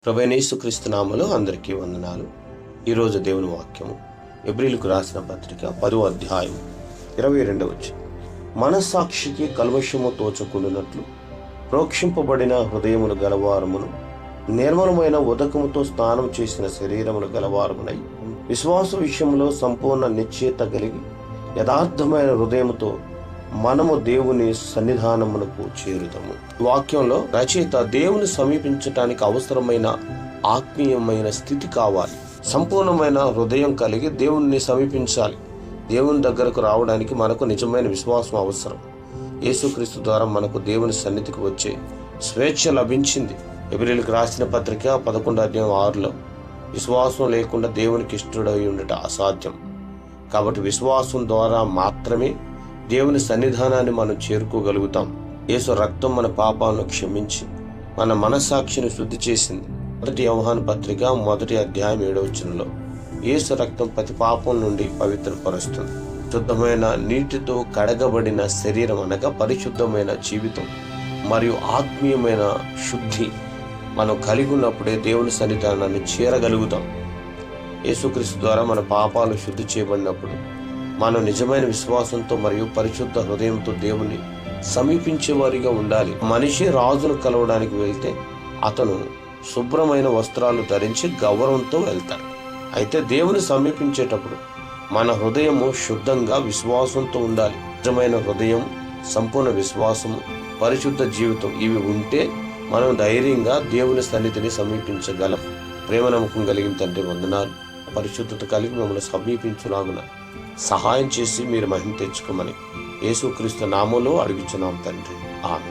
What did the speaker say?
ప్రభువైన యేసుక్రీస్తు నామములో అందరికీ వందనాలు. ఈరోజు దేవుని వాక్యము ఎబ్రీయులకు రాసిన పత్రిక 10వ అధ్యాయం 22వ వచనం. మనస్సాక్షికి కల్మషము తోచకుండునట్లు ప్రోక్షింపబడిన హృదయములు గలవారమును నిర్మలమైన ఉదకముతో స్నానం చేసిన శరీరములు గలవారమునై విశ్వాస విషయంలో సంపూర్ణ నిశ్చయత కలిగి యథార్థమైన హృదయముతో మనము దేవుని సన్నిధానమునకు చేరుతాము. వాక్యంలో రచయిత దేవుని సమీపించటానికి అవసరమైన ఆత్మీయమైన స్థితి కావాలి. సంపూర్ణమైన హృదయం కలిగి దేవుణ్ణి సమీపించాలి. దేవుని దగ్గరకు రావడానికి మనకు నిజమైన విశ్వాసం అవసరం. యేసుక్రీస్తు ద్వారా మనకు దేవుని సన్నిధికి వచ్చే స్వేచ్ఛ లభించింది. ఎబ్రీయులకు రాసిన పత్రిక 11వ అధ్యాయం 6లో విశ్వాసం లేకుండా దేవునికి ఇష్టడై ఉండట అసాధ్యం. కాబట్టి విశ్వాసం ద్వారా మాత్రమే దేవుని సన్నిధానాన్ని మనం చేరుకోగలుగుతాం. యేసు రక్తం మన పాపాలను క్షమించి మన మనస్సాక్షిని శుద్ధి చేసింది. 1 యోహాను పత్రిక 1వ అధ్యాయం 7వ వచనంలో యేసు రక్తం ప్రతి పాపం నుండి పవిత్రపరుస్తుంది. శుద్ధమైన నీటితో కడగబడిన శరీరం అనగా పరిశుద్ధమైన జీవితం మరియు ఆత్మీయమైన శుద్ధి మనం కలిగి ఉన్నప్పుడే దేవుని సన్నిధానాన్ని చేరగలుగుతాం. యేసుక్రీస్తు ద్వారా మన పాపాలు శుద్ధి చేయబడినప్పుడు మనం నిజమైన విశ్వాసంతో మరియు పరిశుద్ధ హృదయంతో దేవుని సమీపించేవారిగా ఉండాలి. మనిషి రాజును కలవడానికి వెళ్తే అతను శుభ్రమైన వస్త్రాలు ధరించి గౌరవంతో వెళ్తాడు. అయితే దేవుని సమీపించేటప్పుడు మన హృదయము శుద్ధంగా విశ్వాసంతో ఉండాలి. నిజమైన హృదయం, సంపూర్ణ విశ్వాసము, పరిశుద్ధ జీవితం ఇవి ఉంటే మనం ధైర్యంగా దేవుని సన్నిధిని సమీపించగలం. ప్రేమ నమ్మకం కలిగిన తండ్రి వందనాలు. పరిశుద్ధత కలిగి మమ్మల్ని సమీపించులాగున సహాయం చేసి మీరు మహిమ తెచ్చుకోమని యేసుక్రీస్తు నామములో అడుగుచున్నాం తండ్రి. ఆమేన్.